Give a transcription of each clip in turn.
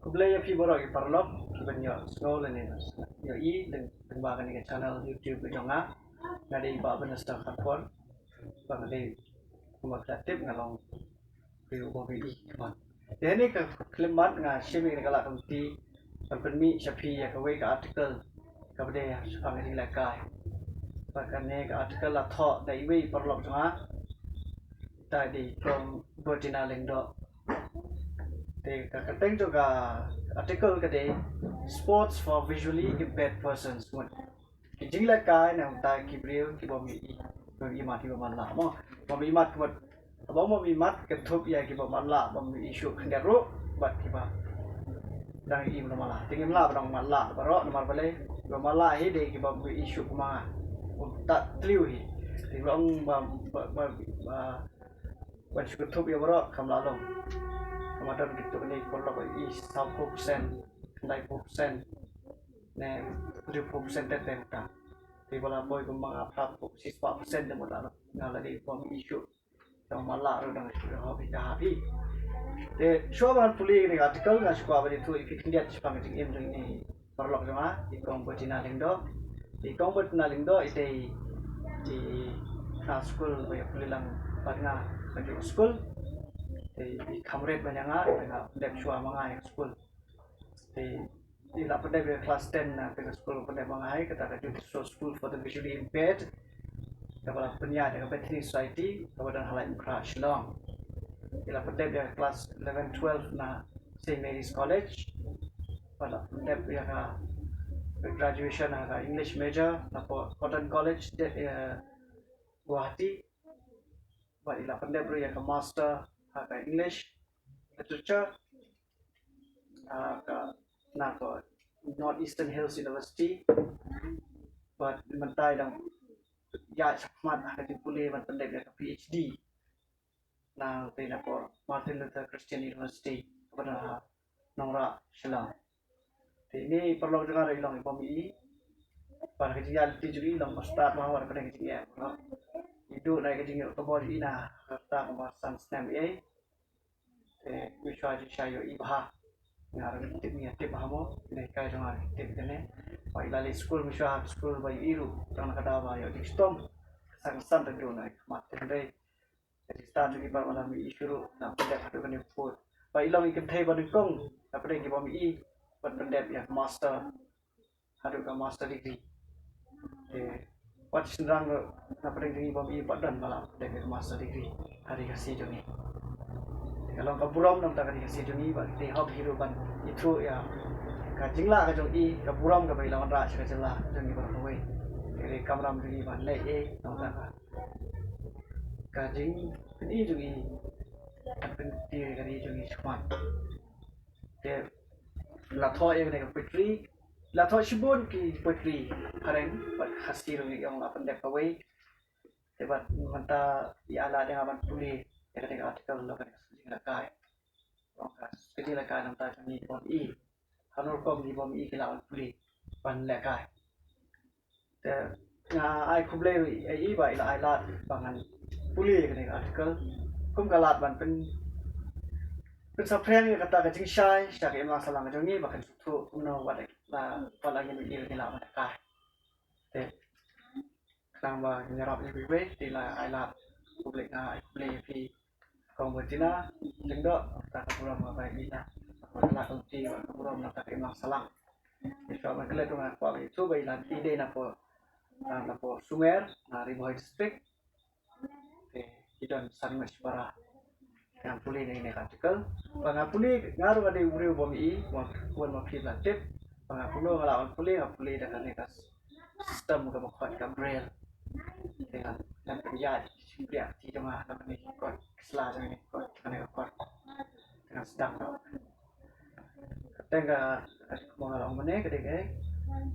Kublaya pi borok i parlok kiban yo scroll ni yo I deng ba kan channel YouTube ko jonga ngade ba ban sta khatpon ba ngade kuma kreatif ngalong video bo bi kaman deni ka klimat nga shimi ngala kamti permi shapi ya ka we ka article ka bade ang ni la kai ba kan ne ka article la tho dai we parlok jonga ta di from Bertina Lengdo thì cái tên cho cả article cái đấy sports for visually impaired persons một cái chính là cái nào ta kịp riêng kịp bom bị mặt kịp bom lạ mà bom bị mặt vật bom bị mặt cái thuốc ya kịp bom lạ bom bị issue khăn đẹp rồi bật kịp à đang im nó mà lạ tiếng im lạ bằng mặt lạ và rõ nó mà vậy bom lạ ấy để kịp bom bị issue mà ta tiêu thì ông mà chụp thuốc ya rõ không lạ đâu Kemudian gitu ini kalau bagi 10% 20% ne 20% tetap tak di bola boy kembang apa siswa persen dan mudah ngala di form isu yang malah orang sudah habis de showan puli ni artikel nggak suka apa itu ikut lihat sepang ini perlu cuma di Bertina Lengdo itu di school banyak puli lang pada bagi school thì kamret banyak dengan dep shua mangai school thì la pada be class 10 na ke school pada mangai kata ka judicial school for the visually impaired kepada penya dengan Bethany Society kepada halai ukra Shillong la pada be class 11 12 na St Mary's College pada pada be ka graduation ka English major na Cotton College Guwahati pada la pada be ka master ka English literature ka North Eastern Hills University but mentai dang ya sakmat hadi pulih man pendek ka PhD na pena por Martin Luther Christian University kepada Nongra Shillong ini perlu dengar ilong PMI pada kejadian tijuri ilong start mawar pada kejadian itu naik kejadian otobor ina kata kemasan stem विश्वास शायो इबहा नार टिपनी टिप हमो ने काय जमा टिप देने पहिलाले स्कुल मिशा स्कुल बाइ इरु तन कदा बायो दिस्टम sang san tendu na mat tendai jadi start di bar malam isuru na pendek hadu kan put ba ilong ikem thai ba kong na pendek ki bom I ban pendek ya master hadu ka master degree wat sinrang na pendek ki bom I padan malam pendek master degree hari kasih joni kalau kaburam nam tak dikasih juni bak di hab hirupan itu ya kajingla ka jong I kaburam ka bai lawan ra ka jela jong I bar koi jadi kamram juni ban le nam tak kajing ini juni pen ti ka ni juni chman de la tho e ne ka petri la tho shibun ki petri karen bat khasir ni yang apan dek kawai debat manta ya ala dengan ban puli ketika artikel lo kan lakai jadi lakai nam ta ni bom I hanur kom ni bom I kila puli ban lakai te nga ai kuble ai ba ila ai lat bangan puli ketika artikel kum kalat ban pen sapreng kata ka jing shai syak emang salang jong ni bakan tu no wala la wala ni ni kila ban lakai te kang ba nyarap ni be ila ai lat kuble nga ai kuble pi Kong Bertina Lengdo tak puram apa kita kalau kunci puram nak emang salang jadi man kele tu apa itu bailan ide na po Sumer na Riboy district idon sangat para yang puli ni artikel pangapuli ngaru ada uri bom I buat makin lanjut pangapulo ngalawan puli dengan nekas sistem kebukaan Gabriel dengan dan terjadi dia tidak mahu ni kot selalu ni kot mana kot dengan sedang tau tengah mengalang mana ketika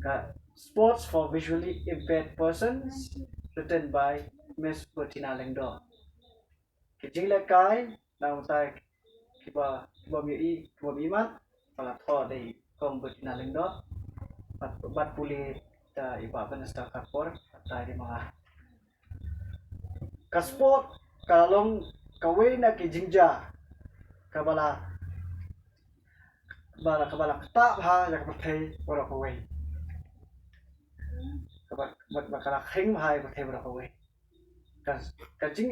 ka sports for visually impaired persons written by Miss Bertina Lengdo kijing lekai nang tai kiba mimat pala tho dei Kong Bertina Lengdo bat puli ta iba penesta kapor tai di mga kasport kalong kaway na kijingja kabala kabala kata ha ya kapatay wala ko way bakala kring hai patay wala ko way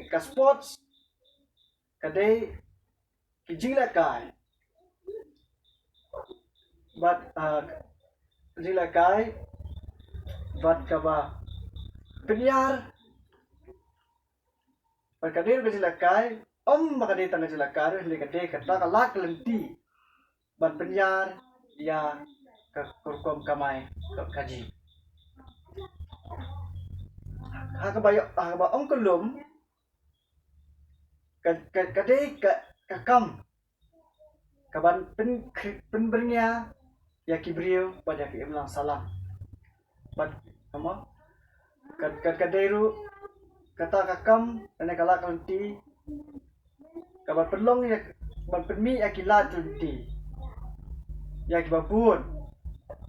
ka sports kadai kijing la kai but jing la kai but kaba penyar but kadai ka jing la kai makadai tang ka jing la kai le kadai kata ka lak lenti ban penyar ya kurkom kamai kaji hakaba ong kelum kadai kam kaban pen bernya ya kibriu pada ki imlang salam ban ama kadairu kata kakam ane kala kanti kaban pelong ya ban penmi ya kilat kanti ya kibabun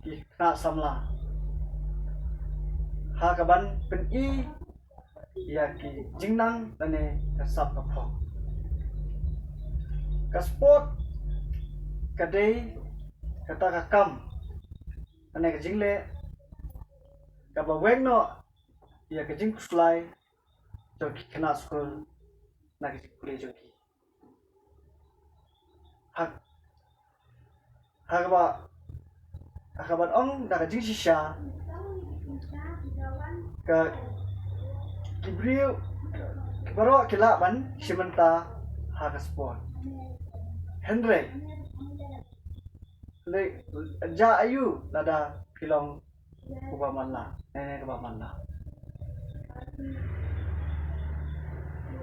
ki kena samla ha kaban pen i ya ki jingnang ane kasap kapong ka sport kadai kata kakam ane ka jingle kaba wengno ya ka jing kuslai to ki kena school na ki kule joki hakaban ong daga jing shisha ka kibriu baro kila ban simenta haka sport Henry le ja ayu nada pilong kubamanla nene kubamanla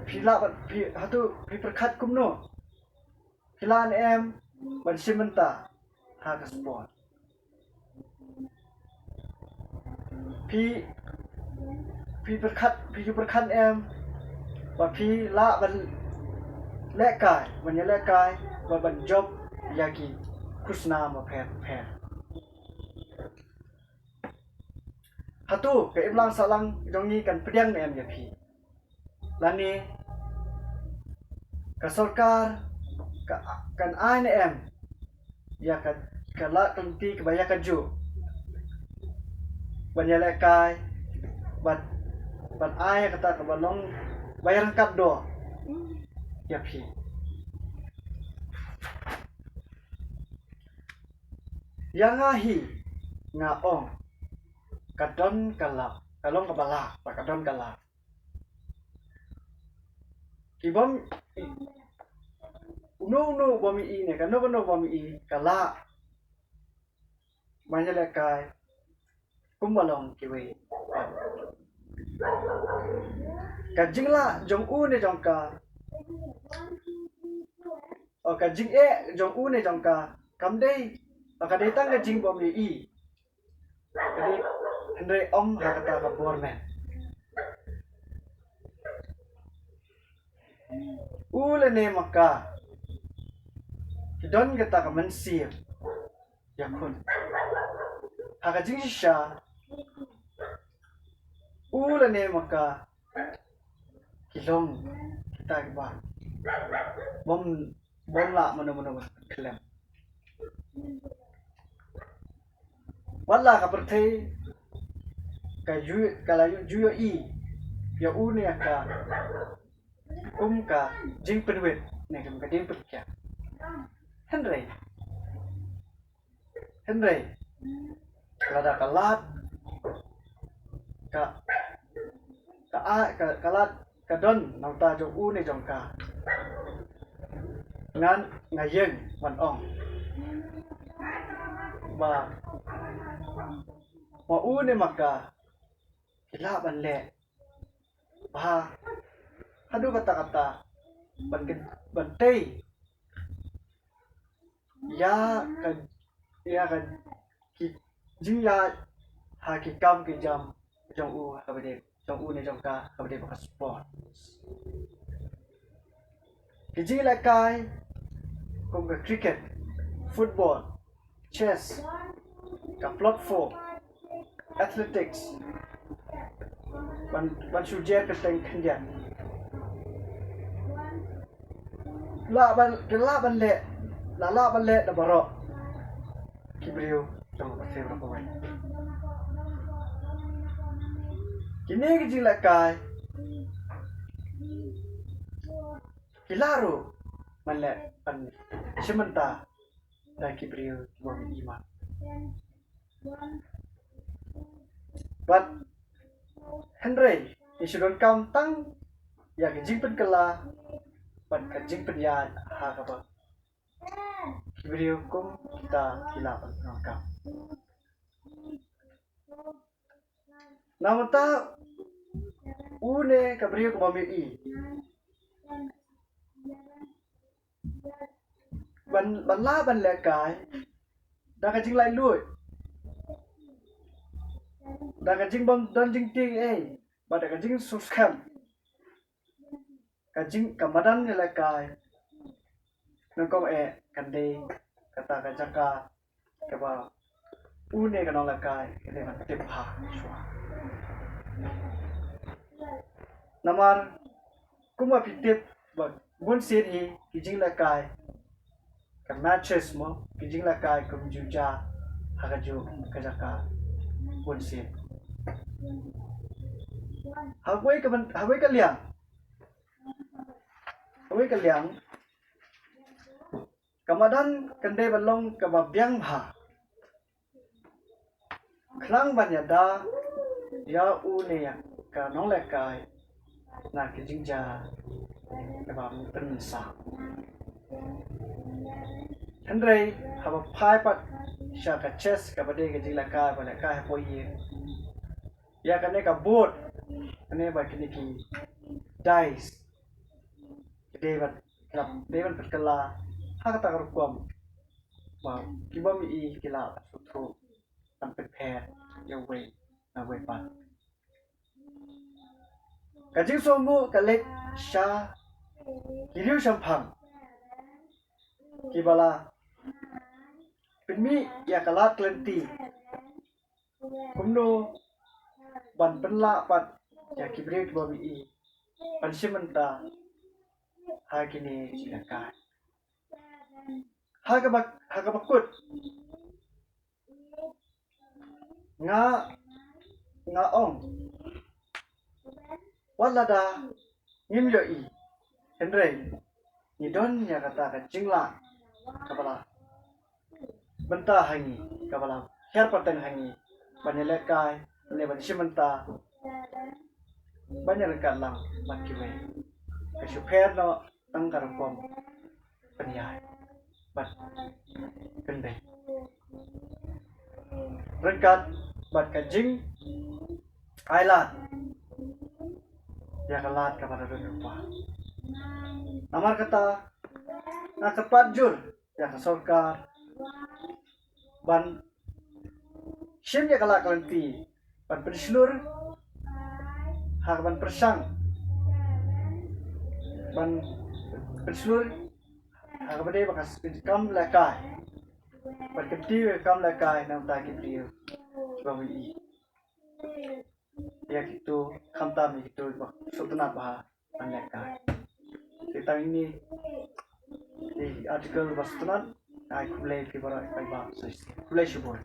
pila hatu perkat kumno pilan em ban simenta haka sport pi perkat em và pi la ban lek kai ban ya lek kai và ban job yaki kusna ma phe hatu ke imlang salang jongi kan pediang em ya pi lani ka sarkar kan ai em ya ka la kan ti ka baya ka ju ban ya lek kai ban ai kata ka balong bayar kat do ya pi yang ahi ngaong kadon kalap kalong kabala kadon kalap kibom unu bomi i ne kano bomi i kala manya lekai kumbalong kiwe kajingla jong u ne jong ka o kajing e jong u ne jong ka kamdei akadai tang kajing bomi i kadai Henry om hakata ka bormen ule ne maka kidon kata ka mensir yakun hakajing shisha ule ne maka kilong kita ba bom la mano klem wala ka perthai ka juyo i ya une ka ka jing penwet ne ka dim perkya Henry kada kalat kalat kadon nauta jo une jong ka ngan ngayeng wan ong ba ma une maka kila ban le ba hadu kata ban tei ya kan ki jiya ha ki kam ki jam jong u kabade jong u ne jong ka kabade ba sport ki ji la kai kum ka cricket football chess ka platform athletics ban sujet ka teng khandian la ban le la baro Kibriyo trong pasir berapa baik. Kini kecil lekai. Kilaro malak pan sementa dan kibriyo buang iman. But Henry isidon kam tang ya kejing pen kela pat kejing pen ya ha kapa kibriyo kum kita kilapan ngam. Namata une kabriyo kumami i ban la ban le kai da ka jing lai lui da ka jing bom don jing ting ba da ka jing subscribe ka jing kamadan ni le kai nang kom kan de kata ka jaka ka ba une ka nong le kai ke de man tip ha shwa namar kuma pitip ba gun sit hi ki jing le kai ka matches mo kijing la kai kum juja hakaju kajaka bunsit hawai ka liang kamadan kande balong kababyang bha khlang banyada ya u ne ya ka nong le kai na kijing ja kabam pensa Henry haba phai pat shaka chess kabade ke jila ka bala ka po ye ya kane ka board kane ba kini ki dice David klap David perkala hak ta rukom wa kibam i kila sutru tan prepare your way na way pat kajing somu kalek sha kiriu shampang kibala Pinmi ya kalat lenti kumno ban penla pat ya kibre babi i pan simenta ha kini silakan ha ka bakut nga ong walada ngim yo i Henry ni don ya kata ka jingla kapala benta hangi kapala her pateng hangi banelekai ne ban simenta banyak lang makiwe kasu per no tangkar kom penyai bat kende rekat bat kajing ailat ya kalat kepada rupa namar kata na kapajur ya kasorkar ban sim ya kalak lenti ban perslur hak ban persang ban perslur hak bade bakas kam lakai ban kepti kam lakai nam ta kepti bawi ya gitu kamtam gitu sutuna bah ban lakai kita ini di artikel bastunan ai kulai fibra ai ba kulai shibur